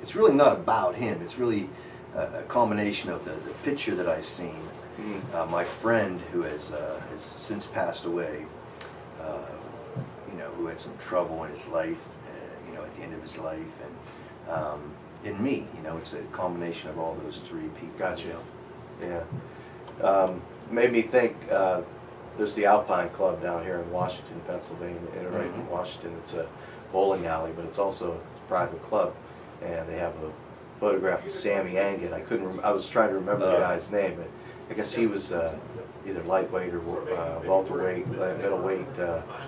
it's really not about him. It's really a combination of the picture that I seen. My friend who has since passed away, you know, who had some trouble in his life, you know, at the end of his life, and in me, you know, it's a combination of all those three people. Gotcha. You know? Yeah. Made me think, there's the Alpine Club down here in Washington, Pennsylvania, right in Washington. It's a bowling alley, but it's also a private club, and they have a photograph of Sammy Anget. I was trying to remember the guy's name, but I guess he was either lightweight or welterweight, middleweight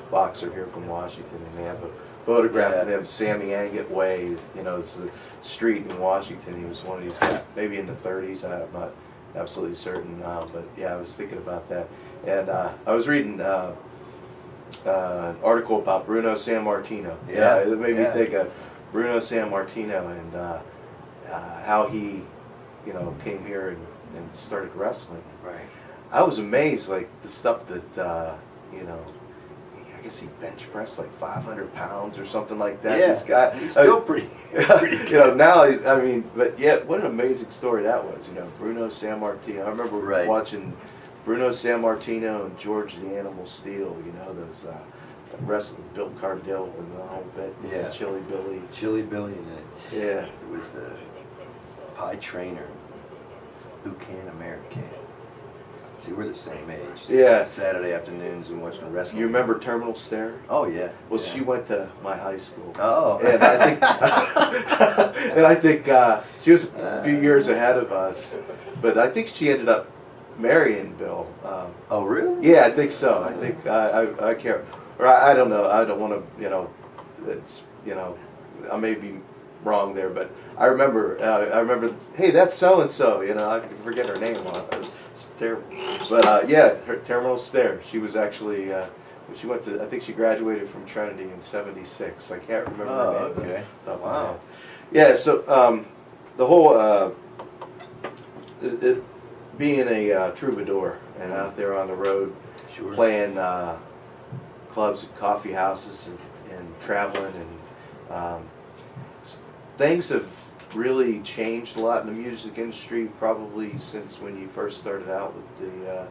boxer here from Washington, and they have a photograph of him, Sammy Anget Way. You know, it's a street in Washington. He was one of these guys, maybe in the 30s. I'm not absolutely certain, but yeah, I was thinking about that. And I was reading an article about Bruno Sammartino. Yeah, it made me think of Bruno Sammartino and how he, you know, came here and started wrestling. Right. I was amazed, like the stuff that you know. I guess he bench pressed like 500 pounds or something like that. Yeah, this guy, he's still pretty good. You know, now, I mean, but yeah, what an amazing story that was. You know, Bruno Sammartino. I remember watching Bruno Sammartino and George the Animal Steele. You know, those wrestling, Bill Cardell and the whole bit. Yeah. Chili Billy. Chili Billy. And it was the pie trainer. Who can American? See, we're the same age. Yeah. Saturday afternoons and watching wrestling. You remember Terminal Stair? Oh yeah. Well, she went to my high school. Oh. And I think, she was a few years ahead of us, but I think she ended up marrying Bill. Oh really? Yeah, I think so. I think I can't, or I don't know. I don't want to, you know, it's, you know, I may be wrong there, but I remember, hey, that's so and so. You know, I forget her name. It's terrible. But yeah, her Terminal Stair. She was actually, she went to, I think she graduated from Trinity in '76. I can't remember her name. Okay. Wow. Yeah. So the whole being a troubadour and out there on the road, playing clubs and coffee houses and traveling, and things have really changed a lot in the music industry, probably since when you first started out with the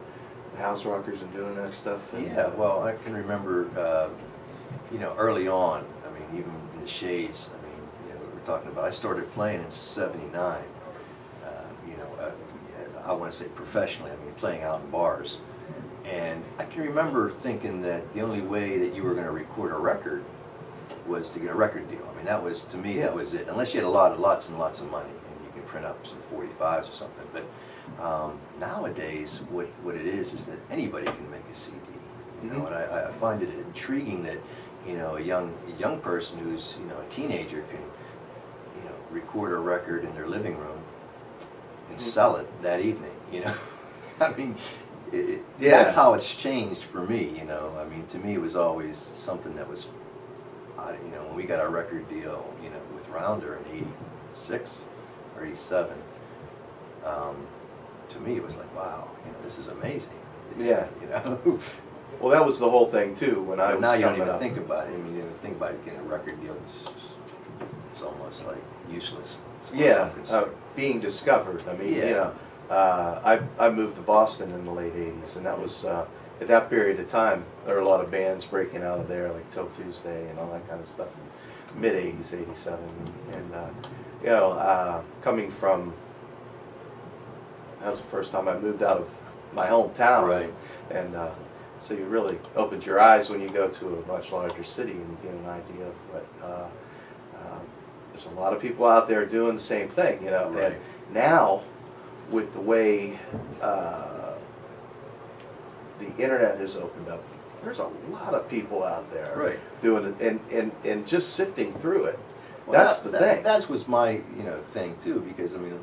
house rockers and doing that stuff. Yeah, well, I can remember, you know, early on, I mean, even in the Shades, I mean, you know, we were talking about, I started playing in '79, you know, I want to say professionally, I mean, playing out in bars. And I can remember thinking that the only way that you were going to record a record was to get a record deal. I mean, that was, to me, that was it. Unless you had lots and lots of money, and you could print up some 45s or something. But nowadays, what it is that anybody can make a CD. You know, and I find it intriguing that, you know, a young person who's, you know, a teenager can, you know, record a record in their living room and sell it that evening. You know, I mean, that's how it's changed for me. You know, I mean, to me, it was always something that was. You know, when we got our record deal, you know, with Rounder in '86 or '87, to me it was like, wow, you know, this is amazing. Yeah. You know. Well, that was the whole thing too when I was now you don't coming even up. think about it. I mean, you don't even think about it, getting a record deal. It's almost like useless. Yeah, being discovered. I mean, you know, I moved to Boston in the late '80s, and that was. At that period of time, there were a lot of bands breaking out of there, like Till Tuesday and all that kind of stuff. Mid '80s, '87, and you know, coming from, that was the first time I moved out of my hometown, right? And so you really opened your eyes when you go to a much larger city and you get an idea of what. There's a lot of people out there doing the same thing, you know. Right. And now, with the way the internet has opened up, there's a lot of people out there doing it and just sifting through it. Well, that's the thing. That was my, you know, thing too, because I mean,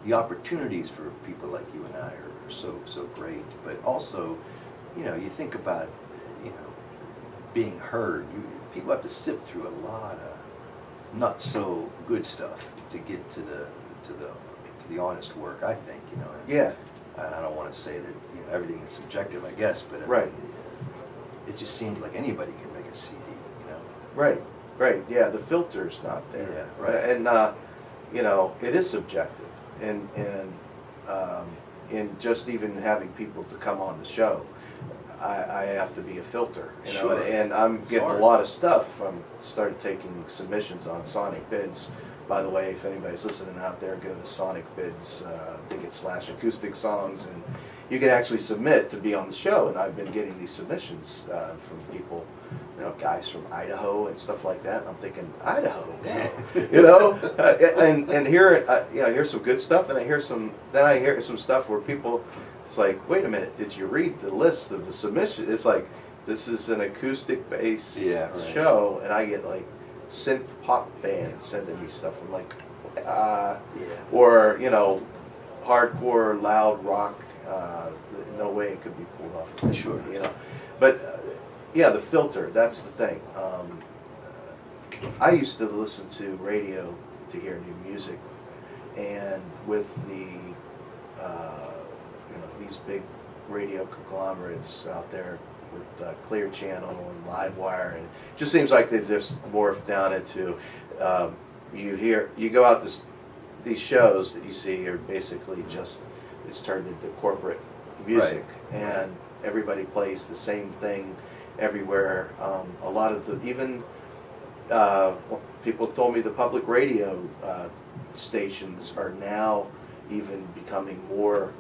the opportunities for people like you and I are so great. But also, you know, you think about, you know, being heard. People have to sift through a lot of not so good stuff to get to the honest work. I think, you know. Yeah. I don't want to say that, you know, everything is subjective, I guess, but I mean, it just seems like anybody can make a CD, you know. Right. Yeah. The filter's not there. Yeah. Right. And you know, it is subjective, and just even having people to come on the show, I have to be a filter, you know, Sure. and I'm getting Sorry. a lot of stuff. Started taking submissions on Sonic Bids. By the way, if anybody's listening out there, go to Sonic Bids, I think it's /acousticsongs, and you can actually submit to be on the show. And I've been getting these submissions from people, you know, guys from Idaho and stuff like that. And I'm thinking, Idaho, you know, and here, you know, here's some good stuff, and I hear some stuff where people. It's like, wait a minute, did you read the list of the submission? It's like, this is an acoustic-based show, and I get like synth pop bands sending me stuff. I'm like, or, you know, hardcore, loud rock, no way it could be pulled off of this, Sure. you know. But, yeah, the filter, that's the thing. I used to listen to radio to hear new music, and with the you know, these big radio conglomerates out there with Clear Channel and Livewire, and it just seems like they've just morphed down into you go out these shows that you see are basically just it's turned into corporate music, and everybody plays the same thing everywhere. A lot of the even people told me the public radio stations are now even becoming more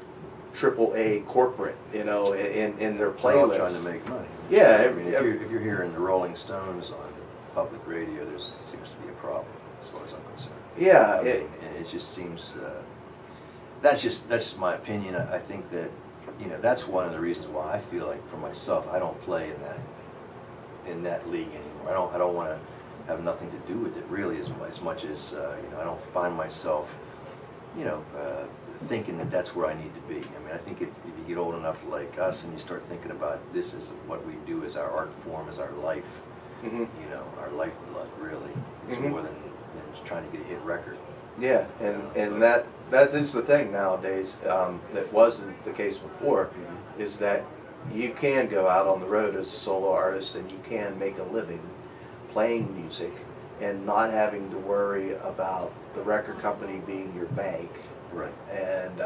AAA corporate, you know, in their They're all playlists. trying to make money. Yeah, I mean, if you're hearing the Rolling Stones on public radio, there seems to be a problem, as far as I'm concerned. Yeah, I mean, and it just seems that's just my opinion. I think that, you know, that's one of the reasons why I feel like for myself I don't play in that league anymore. I don't want to have nothing to do with it really as much as you know, I don't find myself, you know, thinking that that's where I need to be. I mean, I think if you get old enough like us and you start thinking about this as what we do as our art form, as our life, mm-hmm. you know, our lifeblood really, it's Mm-hmm. more than just trying to get a hit record. Yeah, and that is the thing nowadays that wasn't the case before, is that you can go out on the road as a solo artist and you can make a living playing music and not having to worry about the record company being your bank. Right. And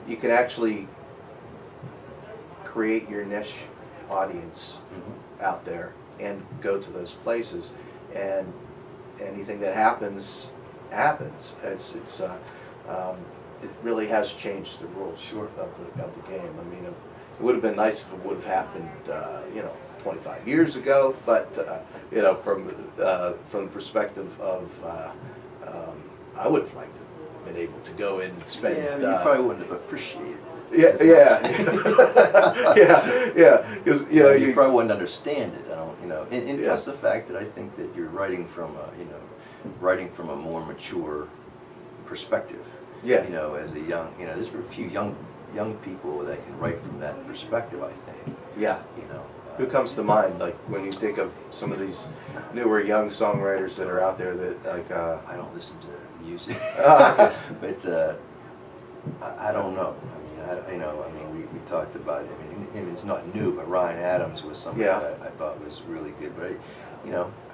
you can actually create your niche audience out there and go to those places, and anything that happens. It really has changed the rules of the game. I mean, it would have been nice if it would have happened, you know, 25 years ago. But you know, from the perspective of, I would have liked to have been able to go in and spend. Yeah, you probably wouldn't have appreciated it. Yeah, because you know you probably wouldn't understand it. I don't, you know, and plus the fact that I think that you're writing from a more mature perspective. Yeah. You know, as a young, you know, there's a few young people that can write from that perspective, I think. Yeah. You know. Who comes to mind, like when you think of some of these newer young songwriters that are out there that like? I don't listen to music, but I don't know. I mean, we talked about it. I mean, it's not new, but Ryan Adams was somebody that I thought was really good. But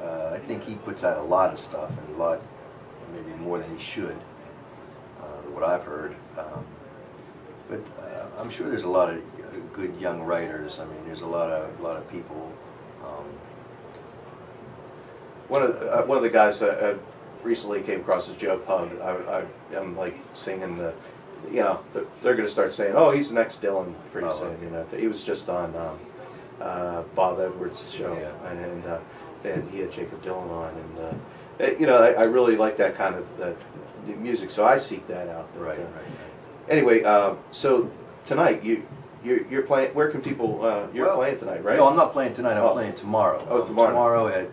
I think he puts out a lot of stuff, and a lot, maybe more than he should. What I've heard, but I'm sure there's a lot of good young writers. I mean, there's a lot of people. One of the guys I recently came across is Joe Pug. I'm like singing the. You know, they're going to start saying, "Oh, he's the next Dylan pretty soon." You know, he was just on Bob Edwards' show, and he had Jacob Dylan on, and you know, I really like that kind of the music, so I seek that out. Right. Anyway, so tonight you're playing. Where can people? You're playing tonight, right? No, I'm not playing tonight. I'm playing tomorrow. Oh, tomorrow. Tomorrow at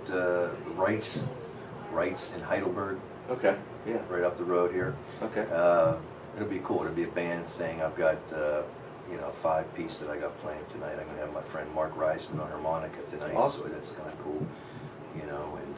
Wrights in Heidelberg. Okay. Yeah. Right up the road here. Okay. It'll be cool. It'll be a band thing. I've got a 5-piece that I got playing tonight. I'm gonna have my friend Mark Reisman on harmonica tonight. Awesome. So that's kind of cool. You know, and